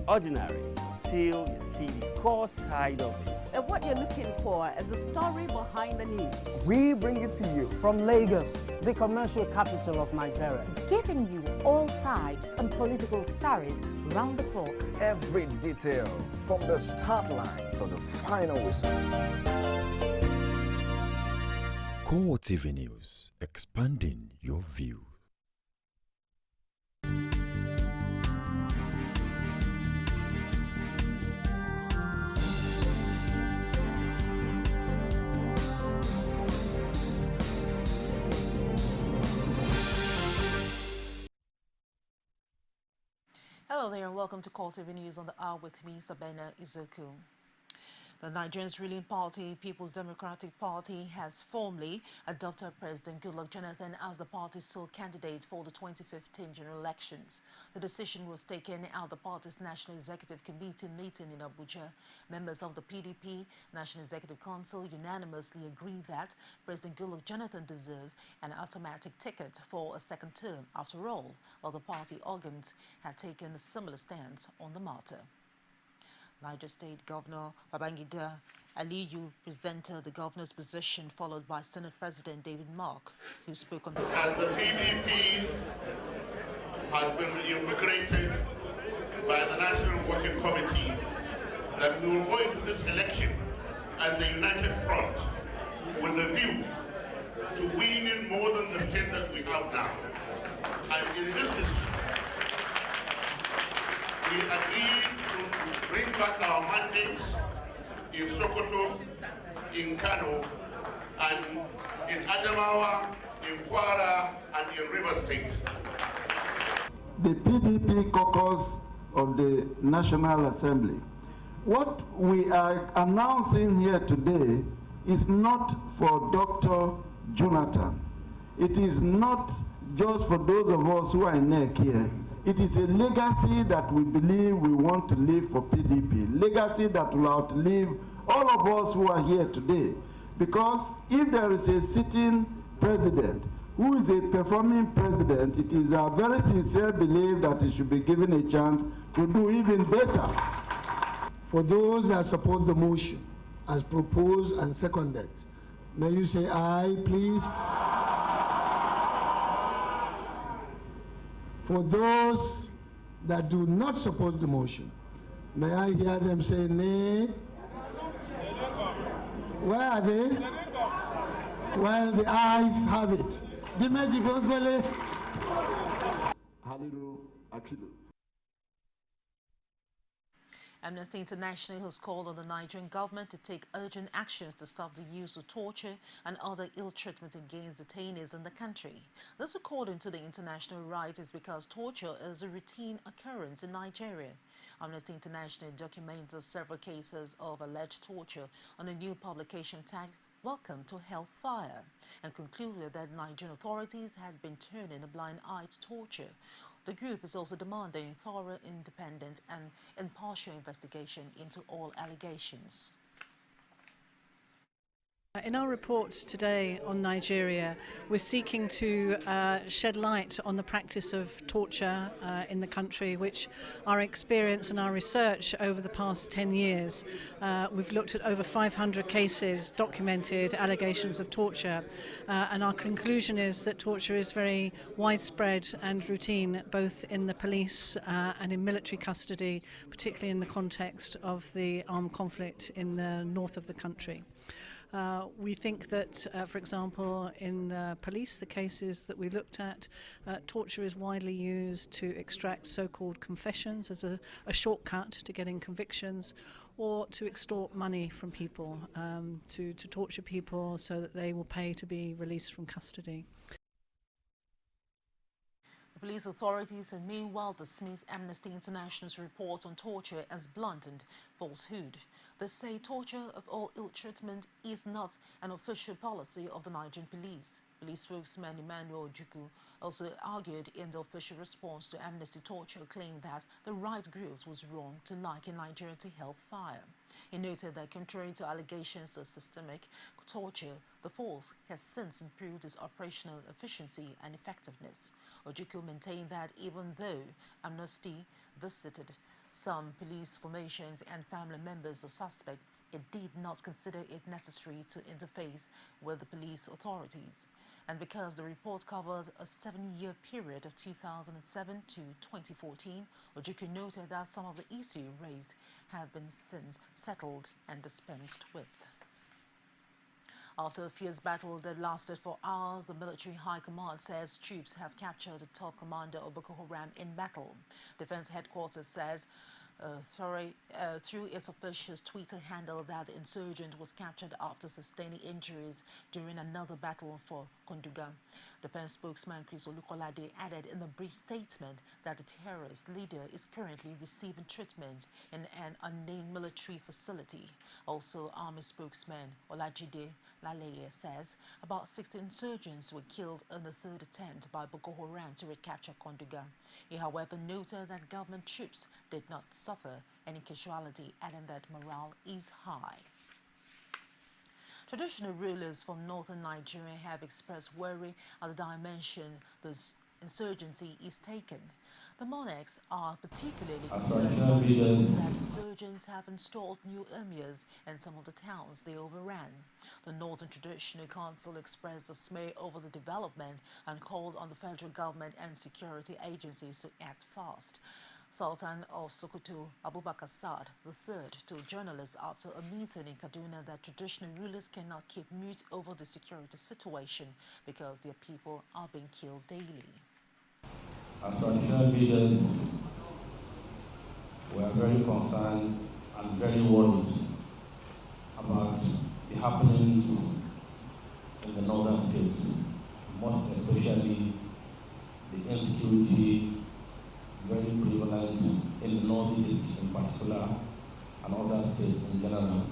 ordinary till you see the core side of it. And what you're looking for is the story behind the news. We bring it to you from Lagos, the commercial capital of Nigeria. Giving you all sides and political stories round the clock. Every detail from the start line to the final whistle. CoreTV News, expanding your view. Hello there and welcome to CoreTV News on the Hour with me, Sabena Izoku. The Nigerian's ruling party, People's Democratic Party, has formally adopted President Goodluck Jonathan as the party's sole candidate for the 2015 general elections. The decision was taken at the party's National Executive Committee meeting in Abuja. Members of the PDP National Executive Council unanimously agreed that President Goodluck Jonathan deserves an automatic ticket for a second term. After all, other party organs had taken a similar stance on the matter. Niger State Governor Babangida Aliyu presented the governor's position, followed by Senate President David Mark, who spoke on the... As the PDP has been immigrated by the National Working Committee, that we will go into this election as a united front with a view to winning more than the state that we have now. And in this decision, we agreed to bring back our mandates in Sokoto, in Kano, and in Adamawa, in Kwara, and in River State. The PDP caucus of the National Assembly. What we are announcing here today is not for Dr. Jonathan. It is not just for those of us who are in NEC here. It is a legacy that we believe we want to leave for PDP, legacy that will outlive all of us who are here today. Because if there is a sitting president who is a performing president, it is our very sincere belief that he should be given a chance to do even better. For those that support the motion as proposed and seconded, may you say aye, please? For those that do not support the motion, may I hear them say nay? Where are they? Well, the ayes have it. Dimeji Gozele. Haliru Akilu. Amnesty International has called on the Nigerian government to take urgent actions to stop the use of torture and other ill treatment against detainees in the country. This, according to the international right, is because torture is a routine occurrence in Nigeria. Amnesty International documented several cases of alleged torture on a new publication tagged "Welcome to Hellfire," and concluded that Nigerian authorities had been turning a blind eye to torture. The group is also demanding thorough, independent and impartial investigation into all allegations. In our report today on Nigeria, we're seeking to shed light on the practice of torture in the country, which our experience and our research over the past 10 years, we've looked at over 500 cases, documented allegations of torture, and our conclusion is that torture is very widespread and routine, both in the police and in military custody, particularly in the context of the armed conflict in the north of the country. We think that, for example, in the police, the cases that we looked at, torture is widely used to extract so-called confessions as a shortcut to getting convictions, or to extort money from people, to torture people so that they will pay to be released from custody. The police authorities have meanwhile dismissed Amnesty International's report on torture as blunt and falsehood. They say torture of all ill treatment is not an official policy of the Nigerian police. Police spokesman Emmanuel Ojukwu also argued in the official response to Amnesty torture, claiming that the right group was wrong to liken Nigeria to hellfire. He noted that contrary to allegations of systemic torture, the force has since improved its operational efficiency and effectiveness. Ojukwu maintained that even though Amnesty visited some police formations and family members of suspects, it did not consider it necessary to interface with the police authorities. And because the report covers a 7-year period of 2007 to 2014, Ojukwu noted that some of the issues raised have been since settled and dispensed with. After a fierce battle that lasted for hours, the military high command says troops have captured the top commander of Boko Haram in battle. Defense headquarters says through its official Twitter handle that the insurgent was captured after sustaining injuries during another battle for Konduga. Defense spokesman Chris Olukolade added in a brief statement that the terrorist leader is currently receiving treatment in an unnamed military facility. Also, Army spokesman Olajide Laleye says about 60 insurgents were killed in the third attempt by Boko Haram to recapture Konduga. He, however, noted that government troops did not suffer any casualty, adding that morale is high. Traditional rulers from northern Nigeria have expressed worry at the dimension the insurgency is taken. The monarchs are particularly concerned by reports that insurgents have installed new emirs in some of the towns they overran. The Northern Traditional Council expressed dismay over the development and called on the federal government and security agencies to act fast. Sultan of Sokoto, Abubakar Saad III, told journalists after a meeting in Kaduna that traditional rulers cannot keep mute over the security situation because their people are being killed daily. As traditional leaders, we are very concerned and very worried about the happenings in the northern states, most especially the insecurity very prevalent in the northeast in particular and other states in general,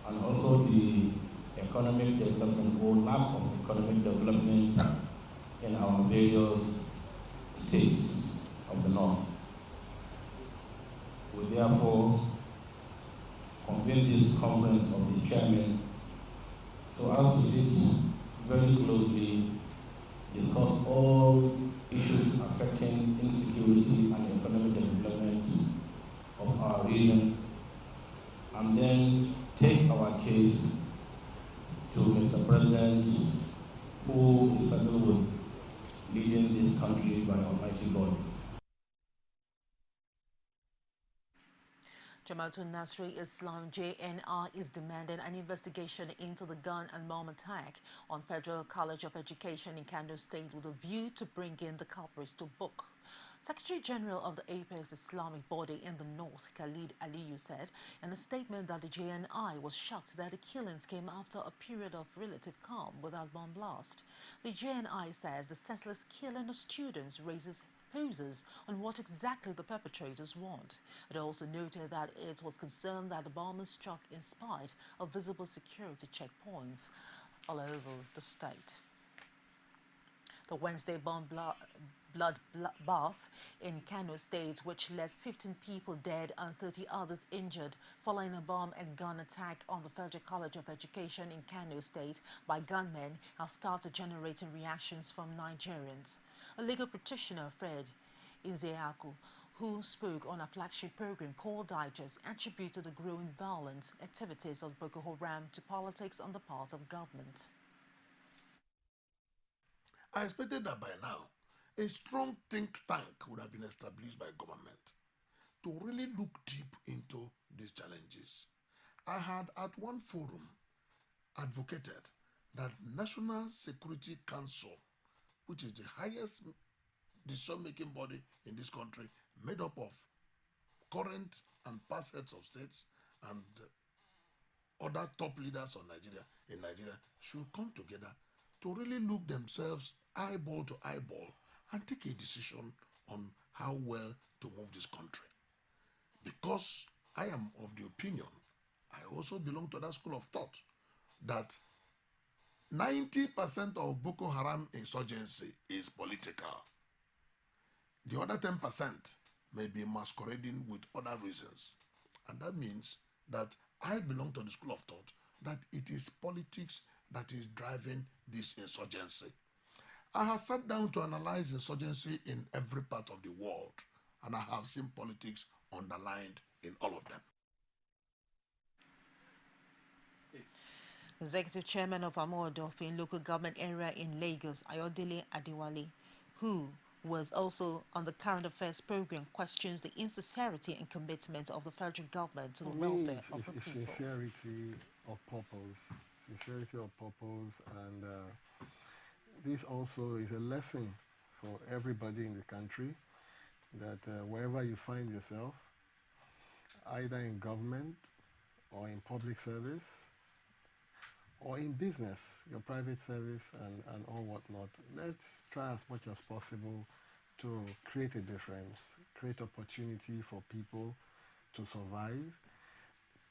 and also the economic development or lack of economic development in our various states of the north. We therefore convene this conference of the chairman so as to sit very closely, discuss all issues affecting insecurity and economic development of our region, and then take our case to Mr. President, who is saddled with leading this country by Almighty God. Jamaatul Nasri Islam JNR is demanding an investigation into the gun and bomb attack on Federal College of Education in Kano State with a view to bring in the culprits to book. Secretary General of the Apex Islamic body in the north, Khalid Aliyu, said in a statement that the JNI was shocked that the killings came after a period of relative calm without bomb blast. The JNI says the senseless killing of students poses on what exactly the perpetrators want. It also noted that it was concerned that the bombers struck in spite of visible security checkpoints all over the state. The Wednesday bomb bloodbath in Kano State, which left 15 people dead and 30 others injured following a bomb and gun attack on the Federal College of Education in Kano State by gunmen, has started generating reactions from Nigerians. A legal practitioner, Fred Izeaku, who spoke on a flagship program called Digest, attributed the growing violent activities of Boko Haram to politics on the part of government. I expected that by now, a strong think tank would have been established by government to really look deep into these challenges. I had at one forum advocated that National Security Council, which is the highest decision-making body in this country, made up of current and past heads of states and other top leaders in Nigeria, should come together to really look themselves eyeball to eyeball and take a decision on how well to move this country. Because I am of the opinion, I also belong to that school of thought, that 90% of Boko Haram insurgency is political. The other 10% may be masquerading with other reasons. And that means that I belong to the school of thought that it is politics that is driving this insurgency. I have sat down to analyze insurgency in every part of the world, and I have seen politics underlined in all of them. Executive Chairman of Amodofin Local Government Area in Lagos, Ayodele Adewale, who was also on the current affairs program, questions the insincerity and commitment of the federal government to the welfare of the people. Sincerity of purpose. Sincerity of purpose, and this also is a lesson for everybody in the country that wherever you find yourself, either in government or in public service or in business, your private service and all whatnot, let's try as much as possible to create a difference, create opportunity for people to survive.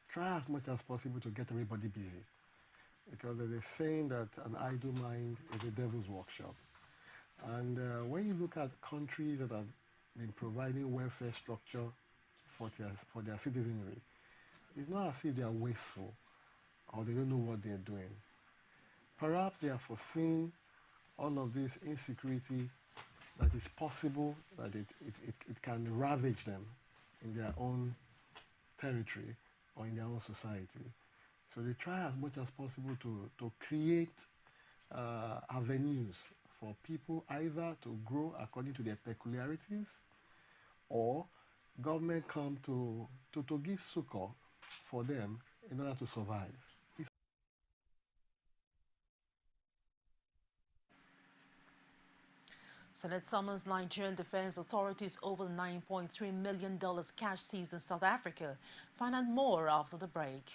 Try as much as possible to get everybody busy, because there's a saying that an idle mind is a devil's workshop. And when you look at countries that have been providing welfare structure for their citizenry, it's not as if they are wasteful or they don't know what they're doing. Perhaps they have foreseen all of this insecurity that is possible, that it can ravage them in their own territory or in their own society. So they try as much as possible to create avenues for people either to grow according to their peculiarities, or government come to give succor for them in order to survive. Senate summons Nigerian defense authorities over the $9.3 million cash seized in South Africa. Find out more after the break.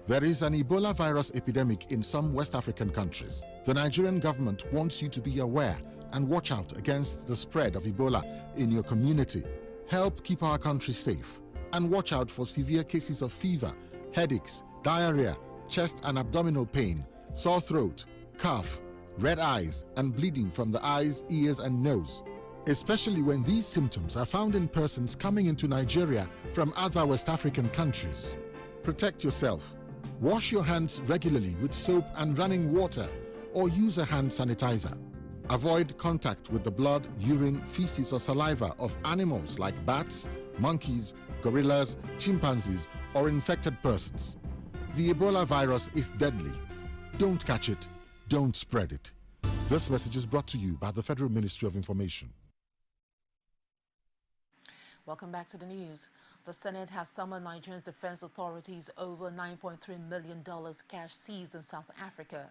There is an Ebola virus epidemic in some West African countries. The Nigerian government wants you to be aware and watch out against the spread of Ebola in your community. Help keep our country safe and watch out for severe cases of fever, headaches, diarrhea, chest and abdominal pain, sore throat, cough, red eyes and bleeding from the eyes, ears and nose, especially when these symptoms are found in persons coming into Nigeria from other West African countries. Protect yourself. Wash your hands regularly with soap and running water, or use a hand sanitizer. Avoid contact with the blood, urine, feces or saliva of animals like bats, monkeys, gorillas, chimpanzees or infected persons. The Ebola virus is deadly. Don't catch it. Don't spread it. This message is brought to you by the Federal Ministry of Information. Welcome back to the news. The Senate has summoned Nigeria's defense authorities over $9.3 million cash seized in South Africa.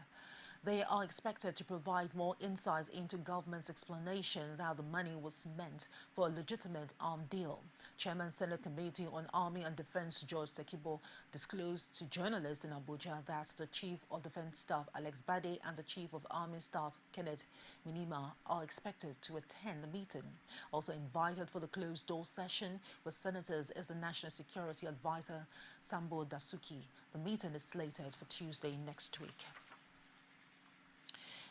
They are expected to provide more insights into government's explanation that the money was meant for a legitimate armed deal. Chairman Senate Committee on Army and Defense George Sekibo disclosed to journalists in Abuja that the Chief of Defense Staff Alex Bade and the Chief of Army Staff Kenneth Minima are expected to attend the meeting. Also invited for the closed-door session with senators is the National Security Advisor Sambo Dasuki. The meeting is slated for Tuesday next week.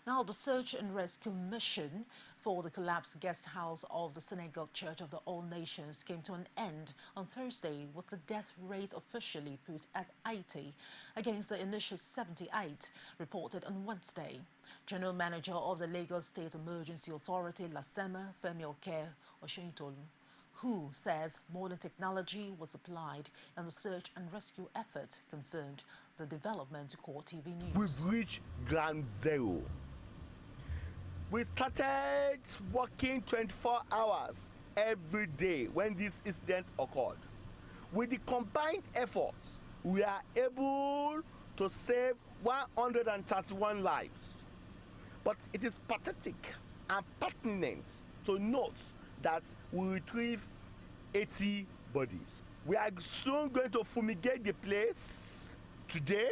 Now, the search and rescue mission for the collapsed guest house of the Synagogue Church of the All Nations came to an end on Thursday, with the death rate officially put at 80 against the initial 78 reported on Wednesday. General Manager of the Lagos State Emergency Authority, Lasema Femi Oke Oshointolu, who says modern technology was applied in the search and rescue effort, confirmed the development to CoreTV News. We've reached ground zero. We started working 24 hours every day when this incident occurred. With the combined efforts, we are able to save 131 lives. But it is pathetic and pertinent to note that we retrieve 80 bodies. We are soon going to fumigate the place today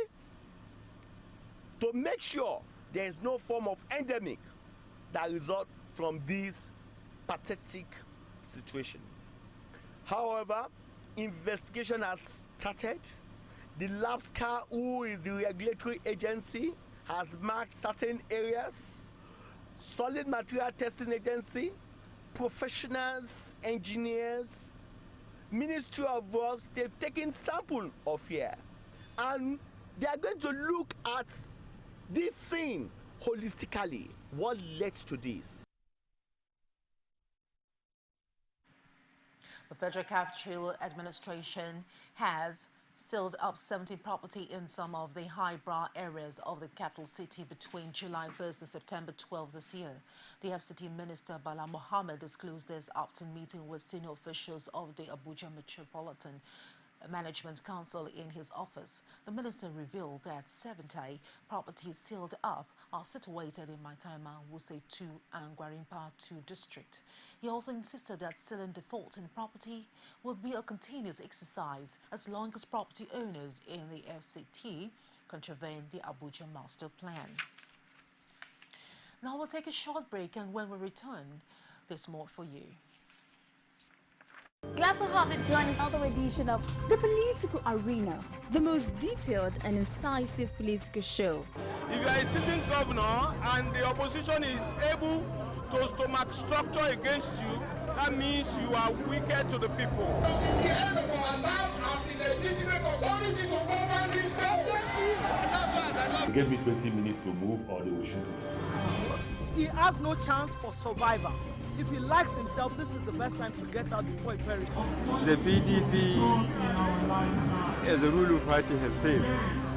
to make sure there is no form of endemic that results from this pathetic situation. However, investigation has started. The LABSCA, who is the regulatory agency, has marked certain areas. Solid Material Testing Agency, professionals, engineers, Ministry of Works, they've taken sample of here. And they are going to look at this scene holistically. What led to this? The Federal Capital Administration has sealed up 70 property in some of the highbrow areas of the capital city between July 1st and September 12th this year. The FCT Minister Bala Mohammed disclosed this after meeting with senior officials of the Abuja Metropolitan Management Council in his office. The minister revealed that 70 properties sealed up are situated in Maitama, Wuse 2 and Gwarimpa 2 district. He also insisted that sealing default in property would be a continuous exercise as long as property owners in the FCT contravene the Abuja Master Plan. Now we'll take a short break, and when we return, there's more for you. Glad to have you join us on another edition of The Political Arena, the most detailed and incisive political show. If you are a sitting governor and the opposition is able to stomach structure against you, that means you are wicked to the people. The end of our time as the legitimate authority to govern this country. They gave me 20 minutes to move or they will shoot me. He has no chance for survival. If he likes himself, this is the best time to get out before he perishes. The PDP as a ruling party has failed.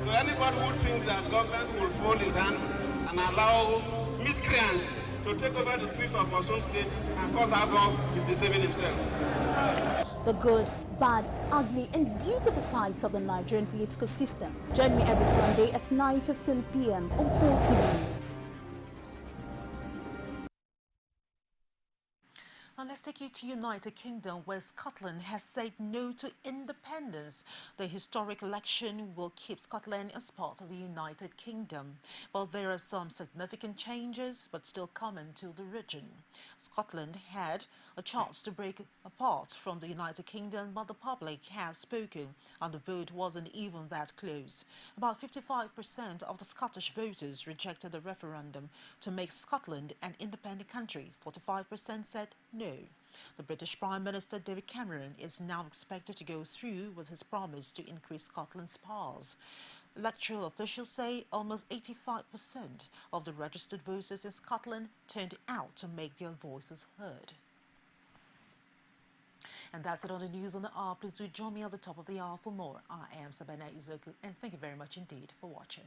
So anybody who thinks that government will fold his hands and allow miscreants to take over the streets of our own state and cause havoc is deceiving himself. The good, bad, ugly and beautiful sides of the Nigerian political system. Join me every Sunday at 9:15 p.m. on CoreTV News. Now let's take you to United Kingdom, where Scotland has said no to independence. The historic election will keep Scotland as part of the United Kingdom. Well, there are some significant changes, but still common to the region. Scotland had a chance to break apart from the United Kingdom, but the public has spoken, and the vote wasn't even that close. About 55% of the Scottish voters rejected the referendum to make Scotland an independent country. 45% said no. The British Prime Minister David Cameron is now expected to go through with his promise to increase Scotland's powers. Electoral officials say almost 85% of the registered voters in Scotland turned out to make their voices heard. And that's it on the news on the hour. Please do join me at the top of the hour for more. I am Sabina Izoku, and thank you very much indeed for watching.